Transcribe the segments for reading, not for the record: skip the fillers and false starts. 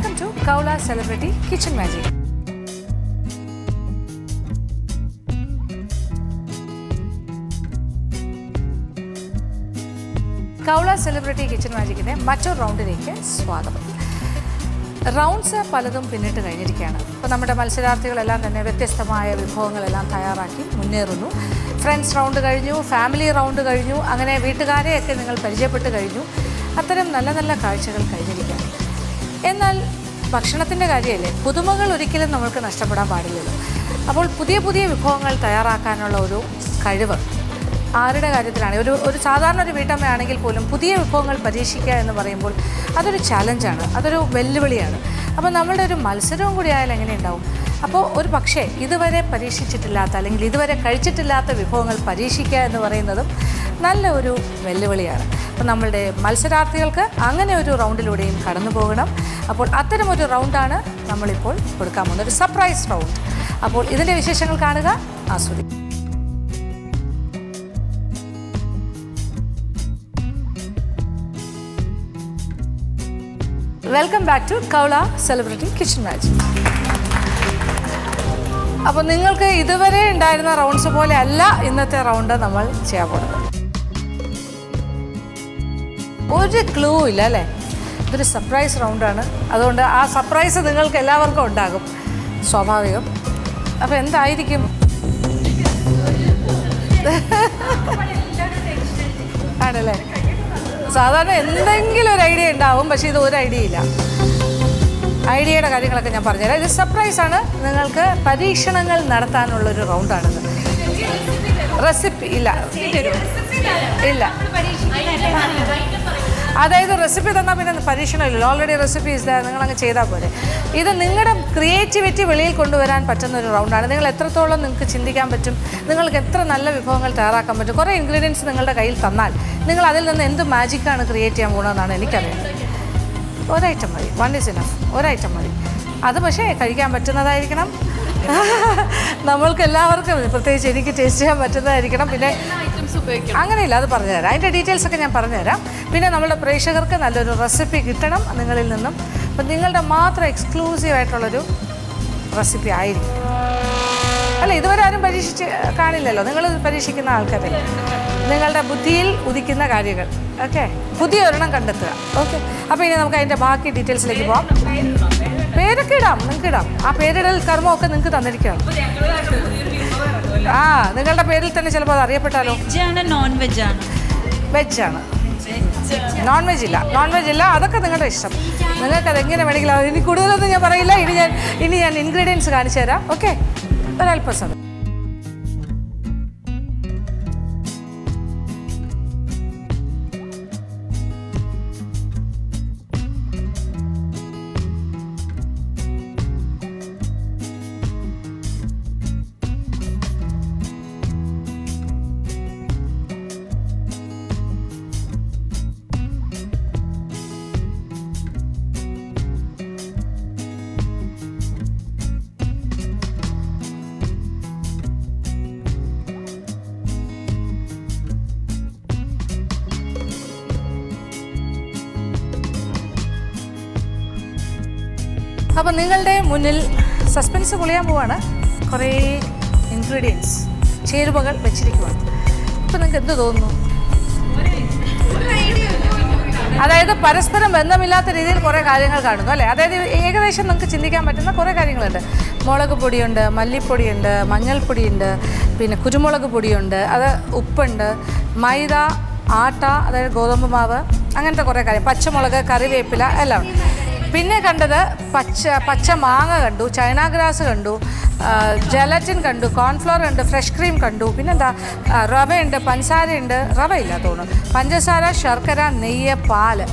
Welcome to Kaula Celebrity Kitchen Magic. Kaula celebrity kitchen മാജിക്കിൻ്റെ മറ്റൊരു റൗണ്ടിലേക്ക് സ്വാഗതം. റൗണ്ട്സ് പലതും പിന്നിട്ട് കഴിഞ്ഞിരിക്കുകയാണ്. ഇപ്പോൾ നമ്മുടെ മത്സരാർത്ഥികളെല്ലാം തന്നെ വ്യത്യസ്തമായ വിഭവങ്ങളെല്ലാം തയ്യാറാക്കി മുന്നേറുന്നു. ഫ്രണ്ട്സ് റൗണ്ട് കഴിഞ്ഞു, ഫാമിലി റൗണ്ട് കഴിഞ്ഞു, അങ്ങനെ വീട്ടുകാരെയൊക്കെ നിങ്ങൾ പരിചയപ്പെട്ട് കഴിഞ്ഞു. അത്തരം നല്ല നല്ല കാഴ്ചകൾ കഴിഞ്ഞിരിക്കുകയാണ്. എന്നാൽ ഭക്ഷണത്തിൻ്റെ കാര്യമല്ലേ, പുതുമകൾ ഒരിക്കലും നമ്മൾക്ക് നഷ്ടപ്പെടാൻ പാടില്ലല്ലോ. അപ്പോൾ പുതിയ പുതിയ വിഭവങ്ങൾ തയ്യാറാക്കാനുള്ള ഒരു കഴിവ് ആരുടെ കാര്യത്തിലാണ്? ഒരു സാധാരണ ഒരു വീട്ടമ്മയാണെങ്കിൽ പോലും പുതിയ വിഭവങ്ങൾ പരീക്ഷിക്കുക എന്ന് പറയുമ്പോൾ അതൊരു ചാലഞ്ചാണ്, അതൊരു വെല്ലുവിളിയാണ്. അപ്പോൾ നമ്മളുടെ ഒരു മത്സരവും കൂടി ആയാൽ എങ്ങനെ ഉണ്ടാവും? അപ്പോൾ ഒരു പക്ഷേ ഇതുവരെ പരീക്ഷിച്ചിട്ടില്ലാത്ത അല്ലെങ്കിൽ ഇതുവരെ കഴിച്ചിട്ടില്ലാത്ത വിഭവങ്ങൾ പരീക്ഷിക്കുക എന്ന് പറയുന്നതും നല്ല ഒരു വെല്ലുവിളിയാണ്. അപ്പോൾ നമ്മളുടെ മത്സരാർത്ഥികൾക്ക് അങ്ങനെ ഒരു റൗണ്ടിലൂടെയും കടന്നു പോകണം. അപ്പോൾ അത്തരമൊരു റൗണ്ടാണ് നമ്മളിപ്പോൾ കൊടുക്കാൻ പോകുന്നത്, ഒരു സർപ്രൈസ് റൗണ്ട്. അപ്പോൾ ഇതിൻ്റെ വിശേഷങ്ങൾ കാണുക, ആസ്വദിക്കുക. Welcome back to Kaula celebrity kitchen magic. അപ്പോൾ നിങ്ങൾക്ക് ഇതുവരെ ഉണ്ടായിരുന്ന റൗണ്ട്സ് പോലെ അല്ല ഇന്നത്തെ റൗണ്ട് നമ്മൾ ചെയ്യാൻ പോകുന്നത്. ഒരു ക്ലൂ ഇല്ല അല്ലേ? ഇതൊരു സർപ്രൈസ് റൗണ്ടാണ്. അതുകൊണ്ട് ആ സർപ്രൈസ് നിങ്ങൾക്ക് എല്ലാവർക്കും ഉണ്ടാകും, സ്വാഭാവികം. അപ്പോൾ എന്തായിരിക്കും? ആണല്ലേ? സാധാരണ എന്തെങ്കിലും ഒരു ഐഡിയ ഉണ്ടാവും, പക്ഷേ ഇത് ഒരു ഐഡിയ ഇല്ല. ഐഡിയയുടെ കാര്യങ്ങളൊക്കെ ഞാൻ പറഞ്ഞുതരാം. ഇത് സർപ്രൈസാണ്, നിങ്ങൾക്ക് പരീക്ഷണങ്ങൾ നടത്താനുള്ളൊരു റൗണ്ടാണിത്. റെസിപ്പി ഇല്ല ഇല്ല, അതായത് റെസിപ്പി തന്നാൽ പിന്നെ പരീക്ഷണമില്ലല്ലോ, ഓൾറെഡി റെസിപ്പി ഇസ് ദയർ, നിങ്ങളങ്ങ് ചെയ്താൽ പോലെ. ഇത് നിങ്ങളുടെ ക്രിയേറ്റിവിറ്റി വെളിയിൽ കൊണ്ടുവരാൻ പറ്റുന്ന ഒരു റൗണ്ടാണ്. നിങ്ങൾ എത്രത്തോളം നിങ്ങൾക്ക് ചിന്തിക്കാൻ പറ്റും, നിങ്ങൾക്ക് എത്ര നല്ല വിഭവങ്ങൾ തയ്യാറാക്കാൻ പറ്റും. കുറേ ഇൻഗ്രീഡിയൻസ് നിങ്ങളുടെ കയ്യിൽ തന്നാൽ നിങ്ങൾ അതിൽ നിന്ന് എന്ത് മാജിക്കാണ് ക്രിയേറ്റ് ചെയ്യാൻ പോകുന്നതെന്നാണ് എനിക്കറിയുന്നത്. ഒരൈറ്റം മതി, വൺ ഈസ് ഇനഫ്, ഒരൈറ്റം മതി. അത് പക്ഷേ കഴിക്കാൻ പറ്റുന്നതായിരിക്കണം, നമ്മൾക്ക് എല്ലാവർക്കും, പ്രത്യേകിച്ച് എനിക്ക് ടേസ്റ്റ് ചെയ്യാൻ പറ്റുന്നതായിരിക്കണം. പിന്നെ അങ്ങനെയില്ല, അത് പറഞ്ഞുതരാം, അതിൻ്റെ ഡീറ്റെയിൽസൊക്കെ ഞാൻ പറഞ്ഞുതരാം. പിന്നെ നമ്മുടെ പ്രേക്ഷകർക്ക് നല്ലൊരു റെസിപ്പി കിട്ടണം നിങ്ങളിൽ നിന്നും. അപ്പം നിങ്ങളുടെ മാത്രം എക്സ്ക്ലൂസീവായിട്ടുള്ളൊരു റെസിപ്പി ആയിരിക്കും. അല്ല, ഇതുവരെ ആരും പരീക്ഷിച്ച് കാണില്ലല്ലോ, നിങ്ങൾ പരീക്ഷിക്കുന്ന ആൾക്കാരെ, നിങ്ങളുടെ ബുദ്ധിയിൽ ഉദിക്കുന്ന കാര്യങ്ങൾ. ഓക്കെ, പുതിയ ഒരെണ്ണം കണ്ടെത്തുക. ഓക്കെ, അപ്പോൾ ഇനി നമുക്ക് അതിൻ്റെ ബാക്കി ഡീറ്റെയിൽസിലേക്ക് പോകാം. പേരൊക്കെ ഇടാം, നിങ്ങൾക്ക് ഇടാം. ആ പേരിടൽ കർമ്മമൊക്കെ നിങ്ങൾക്ക് തന്നിരിക്കുകയാണ്. ആ, നിങ്ങളുടെ പേരിൽ തന്നെ ചിലപ്പോൾ അത് അറിയപ്പെട്ടാലോ. നോൺ വെജ് ആണ്, വെജാണ്, നോൺ വെജ് ഇല്ല, നോൺ വെജ് ഇല്ല, അതൊക്കെ നിങ്ങളുടെ ഇഷ്ടം. നിങ്ങൾക്കത് എങ്ങനെ വേണമെങ്കിലും. ഇനി കൂടുതലൊന്നും ഞാൻ പറയില്ല, ഇനി ഞാൻ ഇൻഗ്രീഡിയൻസ് കാണിച്ചു തരാം. ഓക്കെ, ഒരല്പസമയം. അപ്പം നിങ്ങളുടെ മുന്നിൽ സസ്പെൻസ് പൊളിയാൻ പോവാണ്. കുറേ ഇൻഗ്രീഡിയൻസ്, ചേരുവകൾ വെച്ചിരിക്കുവാണ്. ഇപ്പം നിങ്ങൾക്ക് എന്ത് തോന്നുന്നു? അതായത് പരസ്പരം ബന്ധമില്ലാത്ത രീതിയിൽ കുറേ കാര്യങ്ങൾ കാണുന്നു അല്ലേ? അതായത് ഏകദേശം നിങ്ങൾക്ക് ചിന്തിക്കാൻ പറ്റുന്ന കുറേ കാര്യങ്ങളുണ്ട്. മുളക് പൊടിയുണ്ട്, മല്ലിപ്പൊടിയുണ്ട്, മഞ്ഞൾപ്പൊടിയുണ്ട്, പിന്നെ കുരുമുളക് പൊടിയുണ്ട്, അത് ഉപ്പുണ്ട്, മൈദ, ആട്ട, അതായത് ഗോതമ്പ് മാവ്, അങ്ങനത്തെ കുറേ കാര്യം, പച്ചമുളക്, കറിവേപ്പില എല്ലാം ഉണ്ട്. പിന്നെ കണ്ടത് പച്ച മാങ്ങ കണ്ടു, ചൈന ഗ്രാസ് കണ്ടു, ജലറ്റിൻ കണ്ടു, കോൺഫ്ലോർ ഉണ്ട്, ഫ്രഷ് ക്രീം കണ്ടു, പിന്നെന്താ റവയുണ്ട്, പഞ്ചസാരയുണ്ട്, റവയില്ല തോന്നുന്നു, പഞ്ചസാര, ശർക്കര, നെയ്യ്, പാല്,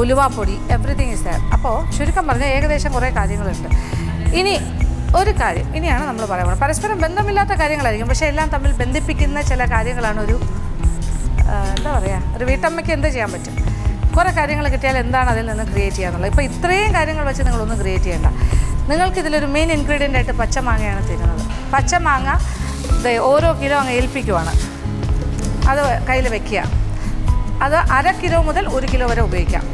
ഉലുവാപ്പൊടി, എവറിത്തിങ് ഈസ് ദയർ. അപ്പോൾ ചുരുക്കം പറഞ്ഞാൽ ഏകദേശം കുറേ കാര്യങ്ങളുണ്ട്. ഇനി ഒരു കാര്യം ഇനിയാണ് നമ്മൾ പറയുന്നത്, പരസ്പരം ബന്ധമില്ലാത്ത കാര്യങ്ങളായിരിക്കും, പക്ഷേ എല്ലാം തമ്മിൽ ബന്ധിപ്പിക്കുന്ന ചില കാര്യങ്ങളാണ്. എന്താ പറയുക, ഒരു വീട്ടമ്മയ്ക്ക് എന്ത് ചെയ്യാൻ പറ്റും? കുറേ കാര്യങ്ങൾ കിട്ടിയാൽ എന്താണ് അതിൽ നിന്ന് ക്രിയേറ്റ് ചെയ്യാന്നുള്ളത്. ഇപ്പോൾ ഇത്രയും കാര്യങ്ങൾ വെച്ച് നിങ്ങളൊന്നും ക്രിയേറ്റ് ചെയ്യേണ്ട. നിങ്ങൾക്കിതിലൊരു മെയിൻ ഇൻഗ്രീഡിയൻ്റ് ആയിട്ട് പച്ചമാങ്ങയാണ് തരുന്നത്. പച്ചമാങ്ങ ഓരോ കിലോ അങ്ങ് ഏൽപ്പിക്കുവാണ്, അത് കയ്യിൽ വെക്കുക. അത് 1/2 കിലോ മുതൽ 1 കിലോ വരെ ഉപയോഗിക്കാം.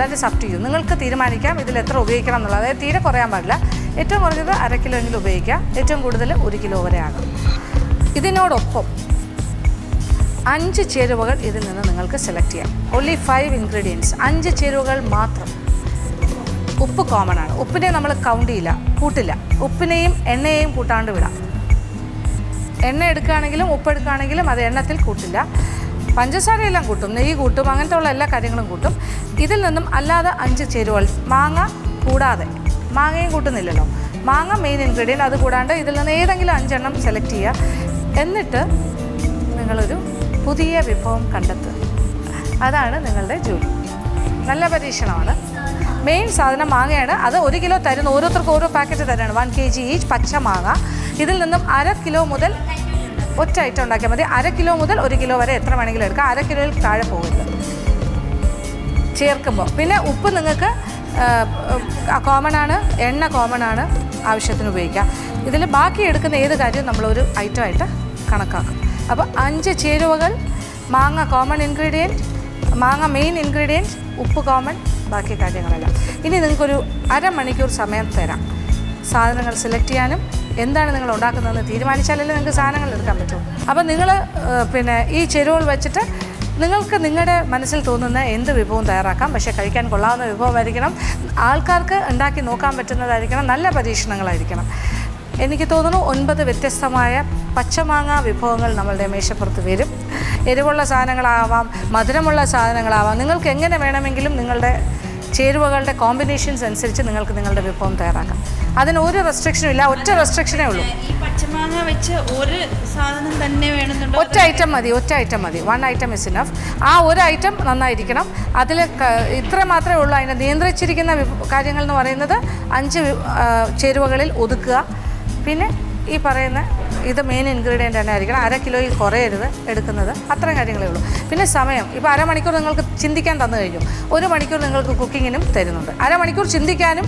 That is up to you. നിങ്ങൾക്ക് തീരുമാനിക്കാം ഇതിൽ എത്ര ഉപയോഗിക്കണം എന്നുള്ളത്. അതായത് തീരെ കുറയാൻ പാടില്ല. ഏറ്റവും കുറഞ്ഞത് 1/2 കിലോ എങ്കിലും ഉപയോഗിക്കാം, ഏറ്റവും കൂടുതൽ 1 കിലോ വരെ ആകും. ഇതിനോടൊപ്പം 5 ചേരുവകൾ ഇതിൽ നിന്ന് നിങ്ങൾക്ക് സെലക്ട് ചെയ്യാം. ഓൺലി 5 ഇൻഗ്രീഡിയൻസ്, 5 ചേരുവകൾ മാത്രം. ഉപ്പ് കോമൺ ആണ്. ഉപ്പിനെ നമ്മൾ കൗണ്ട് ചെയ്യില്ല, കൂട്ടില്ല. ഉപ്പിനെയും എണ്ണയെയും കൂട്ടാണ്ട് വിടാം. എണ്ണ എടുക്കുകയാണെങ്കിലും ഉപ്പ് എടുക്കുകയാണെങ്കിലും അത് എണ്ണത്തിൽ കൂട്ടില്ല. പഞ്ചസാരയെല്ലാം കൂട്ടും, നെയ്യ് കൂട്ടും, അങ്ങനത്തെ ഉള്ള എല്ലാ കാര്യങ്ങളും കൂട്ടും. ഇതിൽ നിന്നും അല്ലാതെ 5 ചേരുവകൾ, മാങ്ങ കൂടാതെ, മാങ്ങയും കൂട്ടുന്നില്ലല്ലോ, മാങ്ങ മെയിൻ ഇൻഗ്രീഡിയൻറ്റ്, അത് കൂടാണ്ട് ഇതിൽ നിന്ന് ഏതെങ്കിലും 5 എണ്ണം സെലക്ട് ചെയ്യുക. എന്നിട്ട് നിങ്ങളൊരു പുതിയ വിഭവം കണ്ടെത്തുക. അതാണ് നിങ്ങളുടെ ജോലി. നല്ല പരീക്ഷണമാണ്. മെയിൻ സാധനം മാങ്ങയാണ്. അത് 1 കിലോ തരുന്ന, ഓരോരുത്തർക്കും ഓരോ പാക്കറ്റ് തരാണ്. 1 kg ഈച്ച് പച്ച മാങ്ങ. ഇതിൽ നിന്നും 1/2 കിലോ മുതൽ ഒറ്റ ഐറ്റം ഉണ്ടാക്കിയാൽ മതി. 1/2 കിലോ മുതൽ 1 കിലോ വരെ എത്ര വേണമെങ്കിലും എടുക്കാം. 1/2 കിലോയിൽ താഴെ പോകരുത് ചേർക്കുമ്പോൾ. പിന്നെ ഉപ്പ് നിങ്ങൾക്ക് കോമൺ ആണ്, എണ്ണ കോമൺ ആണ്, ആവശ്യത്തിന് ഉപയോഗിക്കാം. ഇതിൽ ബാക്കി എടുക്കുന്ന ഏത് കാര്യവും നമ്മളൊരു ഐറ്റമായിട്ട് കണക്കാക്കും. അപ്പോൾ 5 ചേരുവകൾ, മാങ്ങ കോമൺ ഇൻഗ്രീഡിയൻറ്റ്, മാങ്ങ മെയിൻ ഇൻഗ്രീഡിയൻറ്റ്, ഉപ്പ് കോമൺ, ബാക്കി കാര്യങ്ങളെല്ലാം. ഇനി നിങ്ങൾക്കൊരു 1/2 മണിക്കൂർ സമയം തരാം സാധനങ്ങൾ സെലക്ട് ചെയ്യാനും എന്താണ് നിങ്ങൾ ഉണ്ടാക്കുന്നതെന്ന് തീരുമാനിച്ചാലല്ലേ നിങ്ങൾക്ക് സാധനങ്ങൾ എടുക്കാൻ പറ്റും. അപ്പോൾ നിങ്ങൾ പിന്നെ ഈ ചേരുവകൾ വെച്ചിട്ട് നിങ്ങൾക്ക് നിങ്ങളുടെ മനസ്സിൽ തോന്നുന്ന എന്ത് വിഭവവും തയ്യാറാക്കാം. പക്ഷേ കഴിക്കാൻ കൊള്ളാവുന്ന വിഭവമായിരിക്കണം, ആൾക്കാർക്ക് ഉണ്ടാക്കി നോക്കാൻ പറ്റുന്നതായിരിക്കണം, നല്ല പരീക്ഷണങ്ങളായിരിക്കണം. എനിക്ക് തോന്നുന്നു 9 വ്യത്യസ്തമായ പച്ചമാങ്ങ വിഭവങ്ങൾ നമ്മളുടെ മേശപ്പുറത്ത് വരും. എരിവുള്ള സാധനങ്ങളാവാം, മധുരമുള്ള സാധനങ്ങളാവാം. നിങ്ങൾക്ക് എങ്ങനെ വേണമെങ്കിലും നിങ്ങളുടെ ചേരുവകളുടെ കോമ്പിനേഷൻസ് അനുസരിച്ച് നിങ്ങൾക്ക് നിങ്ങളുടെ വിഭവം തയ്യാറാക്കാം. അതിന് ഒരു റെസ്ട്രിക്ഷനും ഇല്ല, ഒറ്റ റെസ്ട്രിക്ഷനേ ഉള്ളൂ. ഈ പച്ചമാങ്ങ വെച്ച് ഒരു സാധനം തന്നെ വേണമെന്നുണ്ടോ? ഒറ്റ ഐറ്റം മതി. 1 ഐറ്റം ഇസ് ഇനഫ്. ആ ഒരു ഐറ്റം നന്നായിരിക്കണം. അതിൽ ഇത്ര മാത്രമേ ഉള്ളൂ. അതിനെ നിയന്ത്രിച്ചിരിക്കുന്ന കാര്യങ്ങൾ എന്ന് പറയുന്നത് 5 ചേരുവകളിൽ ഒതുക്കുക. പിന്നെ ഈ പറയുന്ന ഇത് മെയിൻ ഇൻഗ്രീഡിയൻ്റ് തന്നെ ആയിരിക്കണം. 1/2 കിലോയിൽ കുറയരുത് എടുക്കുന്നത്. അത്രയും കാര്യങ്ങളേ ഉള്ളൂ. പിന്നെ സമയം, ഇപ്പോൾ 1/2 മണിക്കൂർ നിങ്ങൾക്ക് ചിന്തിക്കാൻ തന്നു കഴിഞ്ഞു. 1 മണിക്കൂർ നിങ്ങൾക്ക് കുക്കിങ്ങിനും തരുന്നുണ്ട്. 1/2 മണിക്കൂർ ചിന്തിക്കാനും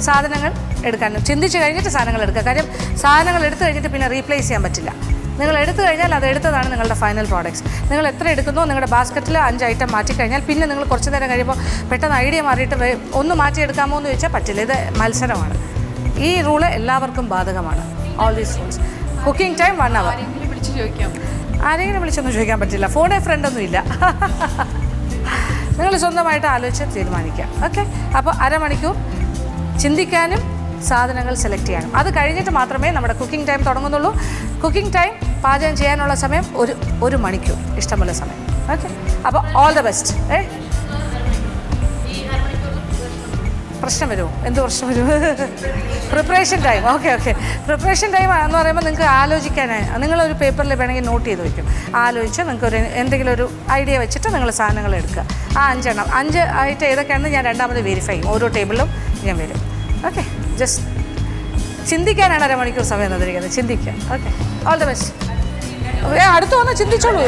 സാധനങ്ങൾ എടുക്കാനും. ചിന്തിച്ച് കഴിഞ്ഞിട്ട് സാധനങ്ങൾ എടുക്കുക. കാര്യം സാധനങ്ങൾ എടുത്തു കഴിഞ്ഞിട്ട് പിന്നെ റീപ്ലേസ് ചെയ്യാൻ പറ്റില്ല. നിങ്ങൾ എടുത്തു കഴിഞ്ഞാൽ അത് എടുത്തതാണ് നിങ്ങളുടെ ഫൈനൽ പ്രോഡക്റ്റ്സ്. നിങ്ങൾ എത്ര എടുക്കുന്നോ നിങ്ങളുടെ ബാസ്ക്കറ്റിൽ 5 ഐറ്റം മാറ്റിക്കഴിഞ്ഞാൽ പിന്നെ നിങ്ങൾ കുറച്ച് നേരം കഴിയുമ്പോൾ പെട്ടെന്ന് ഐഡിയ മാറിയിട്ട് ഒന്ന് മാറ്റിയെടുക്കാമോ എന്ന് ചോദിച്ചാൽ പറ്റില്ല. ഇത് മത്സരമാണ്. ഈ റൂള് എല്ലാവർക്കും ബാധകമാണ്. All these rules. Cooking time 1 hour. ആരെങ്കിലും വിളിച്ചൊന്നും ചോദിക്കാൻ പറ്റില്ല. ഫോണേ ഫ്രണ്ടൊന്നും ഇല്ല. നിങ്ങൾ സ്വന്തമായിട്ട് ആലോചിച്ച് തീരുമാനിക്കാം. ഓക്കെ. അപ്പോൾ 1/2 മണിക്കൂർ ചിന്തിക്കാനും സാധനങ്ങൾ സെലക്ട് ചെയ്യാനും. അത് കഴിഞ്ഞിട്ട് മാത്രമേ നമ്മുടെ കുക്കിംഗ് ടൈം തുടങ്ങുന്നുള്ളൂ. കുക്കിംഗ് ടൈം, പാചകം ചെയ്യാനുള്ള സമയം 1 മണിക്കൂർ, ഇഷ്ടമുള്ള സമയം. ഓക്കെ. അപ്പോൾ ഓൾ ദ ബെസ്റ്റ്. പ്രശ്നം വരുമോ? എന്ത് പ്രശ്നം വരും? Preparation time. Okay. Preparation time എന്ന് പറയുമ്പോൾ നിങ്ങൾക്ക് ആലോചിക്കാനായി നിങ്ങളൊരു പേപ്പറിൽ വേണമെങ്കിൽ നോട്ട് ചെയ്ത് വയ്ക്കും. ആലോചിച്ച് നിങ്ങൾക്ക് എന്തെങ്കിലും ഒരു ഐഡിയ വെച്ചിട്ട് നിങ്ങൾ സാധനങ്ങൾ എടുക്കുക. ആ 5 എണ്ണം, 5 ഐറ്റം ഏതൊക്കെയാണെന്ന് ഞാൻ രണ്ടാമത് വെരിഫൈ ചെയ്യും. ഓരോ ടേബിളിലും ഞാൻ വരും. ഓക്കെ. ജസ്റ്റ് ചിന്തിക്കാനാണ് 1/2 മണിക്കൂർ സമയം തന്നിരിക്കുന്നത്. ചിന്തിക്കുക. ഓക്കെ. All the best. അടുത്ത് വന്ന് ചിന്തിച്ചോളൂ.